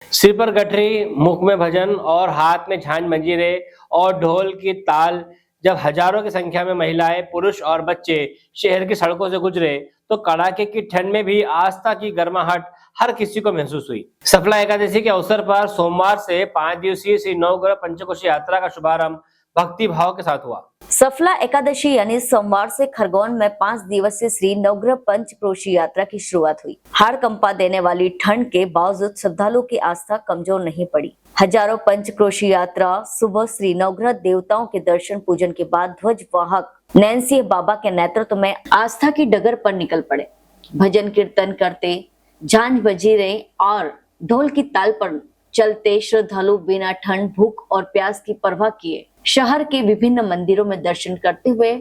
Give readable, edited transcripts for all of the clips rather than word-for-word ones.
सिर पर गठरी, मुख में भजन और हाथ में झांझ मंजीरे और ढोल की ताल। जब हजारों की संख्या में महिलाएं, पुरुष और बच्चे शहर की सड़कों से गुजरे, तो कड़ाके की ठंड में भी आस्था की गर्माहट हर किसी को महसूस हुई। सफला एकादशी के अवसर पर सोमवार से 5 दिवसीय श्री नवग्रह पंचकोशी यात्रा का शुभारंभ भक्ति भाव के साथ हुआ। सफला एकादशी यानी सोमवार से खरगोन में 5 दिवसीय श्री नवग्रह पंचक्रोशी यात्रा की शुरुआत हुई। हाड़ कंपा देने वाली ठंड के बावजूद श्रद्धालुओं की आस्था कमजोर नहीं पड़ी। हजारों पंचक्रोशी यात्रा सुबह श्री नवग्रह देवताओं के दर्शन पूजन के बाद ध्वज वाहक नैनसिंह बाबा के नेतृत्व में आस्था की डगर पर निकल पड़े। भजन कीर्तन करते, झांझ बजीरे और ढोल की ताल पर चलते श्रद्धालु बिना ठंड, भूख और प्यास की परवाह किए शहर के विभिन्न मंदिरों में दर्शन करते हुए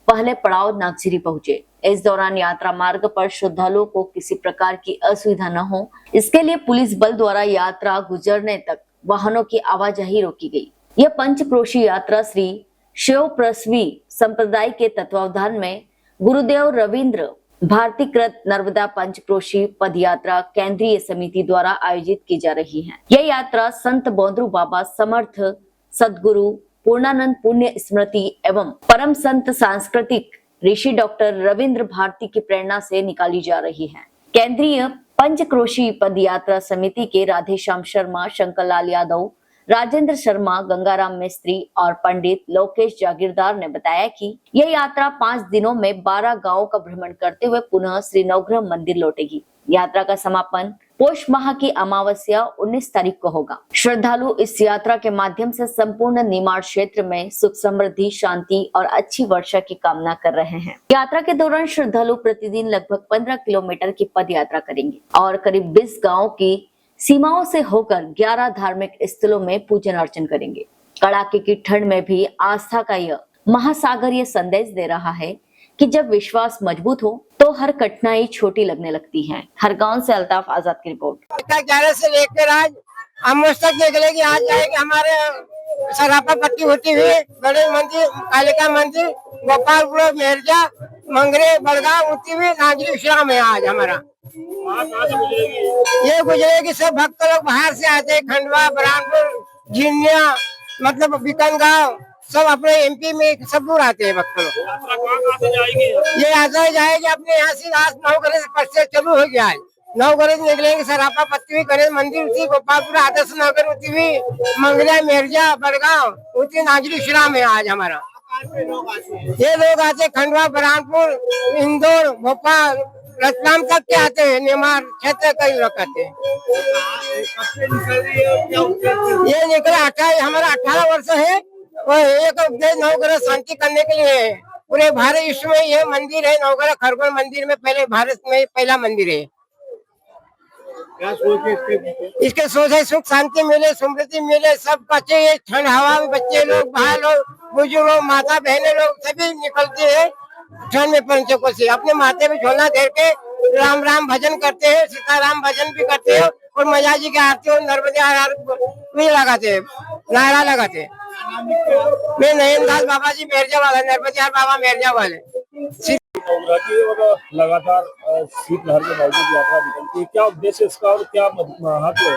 पहले पड़ाव नागझिरी पहुंचे। इस दौरान यात्रा मार्ग पर श्रद्धालुओं को किसी प्रकार की असुविधा न हो, इसके लिए पुलिस बल द्वारा यात्रा गुजरने तक वाहनों की आवाजाही रोकी गई। यह पंचक्रोशी यात्रा श्री शिव प्रसवी संप्रदाय के तत्वावधान में गुरुदेव रविंद्र भारतीकृत नर्मदा पंचक्रोशी पद यात्रा केंद्रीय समिति द्वारा आयोजित की जा रही है। यह यात्रा संत बोंद्रू बाबा समर्थ सदगुरु पूर्णानंद पुण्य स्मृति एवं परम संत सांस्कृतिक ऋषि डॉक्टर रविंद्र भारती की प्रेरणा से निकाली जा रही है। केंद्रीय पंचक्रोशी पद यात्रा समिति के राधेश्याम शर्मा, शंकर लाल यादव, राजेंद्र शर्मा, गंगाराम मिस्त्री और पंडित लोकेश जागीरदार ने बताया कि यह यात्रा 5 दिनों में 12 गांवों का भ्रमण करते हुए पुनः श्री नवग्रह मंदिर लौटेगी। यात्रा का समापन पौष माह की अमावस्या 19 तारीख को होगा। श्रद्धालु इस यात्रा के माध्यम से संपूर्ण निमाड़ क्षेत्र में सुख समृद्धि, शांति और अच्छी वर्षा की कामना कर रहे हैं। यात्रा के दौरान श्रद्धालु प्रतिदिन लगभग 15 किलोमीटर की पद यात्रा करेंगे और करीब 20 गाँव की सीमाओं से होकर 11 धार्मिक स्थलों में पूजन अर्चन करेंगे। कड़ाके की ठंड में भी आस्था का यह महासागर ये संदेश दे रहा है कि जब विश्वास मजबूत हो तो हर कठिनाई छोटी लगने लगती है। हर गांव से अल्ताफ आजाद की रिपोर्ट। 11 से लेकर आज अमृत तक निकलेगी। आज जाएगी हमारे सरापा पट्टी होती हुई गणेश मंदिर, कालिका मंदिर, गोपालपुर, मेरजा, मंगरे, बड़गांव होती हुई नागरी विश्राम है। आज हमारा ये गुजरेगी। सब भक्त लोग बाहर से आते हैं, खंडवा, बरहानपुर, झिंझिया, मतलब बिकनगांव, सब अपने एमपी में सब दूर आते हैं भक्त लोग। ये यात्रा जाएगी अपने यहाँ से आज नवग्रह से चालू हो गया है। नवग्रह निकलेंगे सरापा पत्ती हुई गणेश मंदिर होती, गोपालपुर, आदर्श नगर होती हुई मंगला, मेरजा, बड़गांव होती नागरी विश्राम है। आज हमारा ये लोग आते खंडवा, बरहानपुर, इंदौर, भोपाल, रतलाम तक के आते हैं। निमाड़ क्षेत्र कई लोग आते हैं। ये निकला 18 हमारा 18 वर्ष है और एक नवग्रह शांति करने के लिए है। पूरे भारत विश्व में यह मंदिर है। नवग्रह खरगोन मंदिर में पहले भारत में पहला मंदिर है। इसके सोच है सुख शांति मिले, समृद्धि मिले, सब बच्चे ठंड हवा में बच्चे लोग, बाहर लोग, बुजुर्ग लोग, माता बहने लोग सभी निकलते हैं ठंड में पंचकोशी अपने माथे में झोला घेर के राम राम भजन करते हैं, सीताराम भजन भी करते हैं और मैया जी की आरती और नर्मदे लगाते हैं, नारा लगाते हैं। मैं नयनदास बाबा जी मेरजा वाले, नर्मदे बाबा मेरजा वाले। लगातार शीतलहर के बावजूद यात्रा निकलती है, क्या उद्देश्य इसका और क्या महत्व है?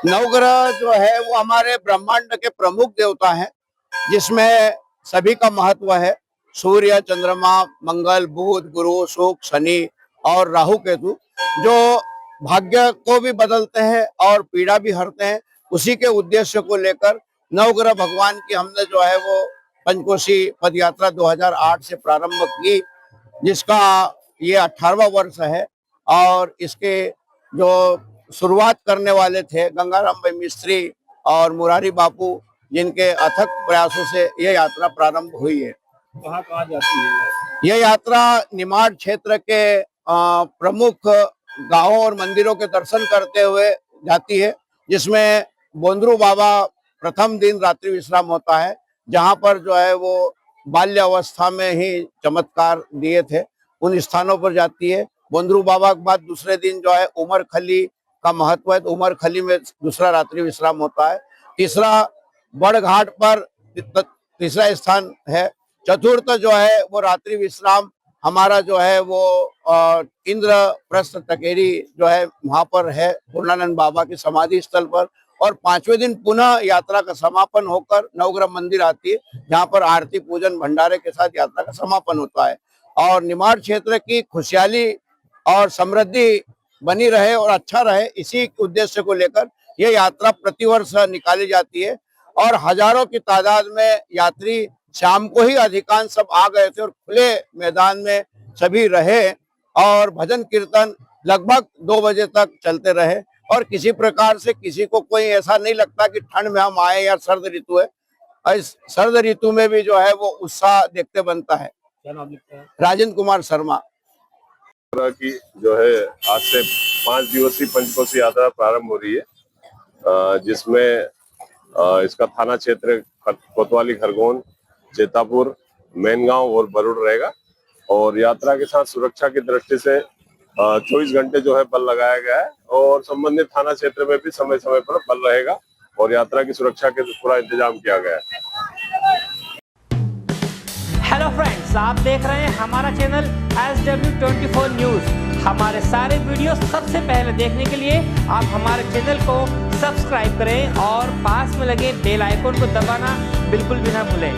नवग्रह जो है वो हमारे ब्रह्मांड के प्रमुख देवता हैं, जिसमें सभी का महत्व है। सूर्य, चंद्रमा, मंगल, बुध, गुरु, शुक्र, शनि और राहु केतु, जो भाग्य को भी बदलते हैं और पीड़ा भी हरते हैं। उसी के उद्देश्य को लेकर नवग्रह भगवान की हमने जो है वो पंचकोशी पद यात्रा 2008 से प्रारंभ की, जिसका ये 18वां वर्ष है। और इसके जो शुरुआत करने वाले थे गंगाराम भाई मिस्त्री और मुरारी बापू, जिनके अथक प्रयासों से यह यात्रा प्रारंभ हुई है। कहाँ जाती है यह यात्रा? निमाड़ क्षेत्र के प्रमुख गांवों और मंदिरों के दर्शन करते हुए जाती है, जिसमें बोंद्रू बाबा प्रथम दिन रात्रि विश्राम होता है, जहां पर जो है वो बाल्य अवस्था में ही चमत्कार दिए थे, उन स्थानों पर जाती है। बोंद्रू बाबा के बाद दूसरे दिन जो है उमर खली का महत्व है, तो उमर खली में दूसरा रात्रि विश्राम होता है। तीसरा बड़ घाट पर तीसरा स्थान है। चतुर्थ जो है वो रात्रि विश्राम हमारा जो है वो इंद्रप्रस्थ टकेरी जो है वहां पर है पूर्णानंद बाबा की समाधि स्थल पर। और 5वें दिन पुनः यात्रा का समापन होकर नवग्रह मंदिर आती है, जहाँ पर आरती पूजन भंडारे के साथ यात्रा का समापन होता है। और निमाड़ क्षेत्र की खुशहाली और समृद्धि बनी रहे और अच्छा रहे, इसी उद्देश्य को लेकर यह यात्रा प्रतिवर्ष निकाली जाती है। और हजारों की तादाद में यात्री शाम को ही अधिकांश सब आ गए थे और खुले मैदान में सभी रहे और भजन कीर्तन लगभग 2 बजे तक चलते रहे। और किसी प्रकार से किसी को कोई ऐसा नहीं लगता कि ठंड में हम आए या सर्द ऋतु है। इस सर्द ऋतु में भी जो है वो उत्साह देखते बनता है। क्या नाम लिखता है? राजेंद्र कुमार शर्मा। की जो है आज से 5 दिवसीय पंचकोशी यात्रा प्रारंभ हो रही है, जिसमें इसका थाना क्षेत्र कोतवाली, खरगोन, चेतापुर, मैनगांव और बरुड़ रहेगा। और यात्रा के साथ सुरक्षा की दृष्टि से 24 घंटे जो है बल लगाया गया है और संबंधित थाना क्षेत्र में भी समय समय पर बल रहेगा और यात्रा की सुरक्षा के पूरा इंतजाम किया गया है। हेलो फ्रेंड्स, आप देख रहे हैं हमारा चैनल SW24 न्यूज। हमारे सारे वीडियो सबसे पहले देखने के लिए आप हमारे चैनल को सब्सक्राइब करें और पास में लगे बेल आइकन को दबाना बिल्कुल भी ना भूलें।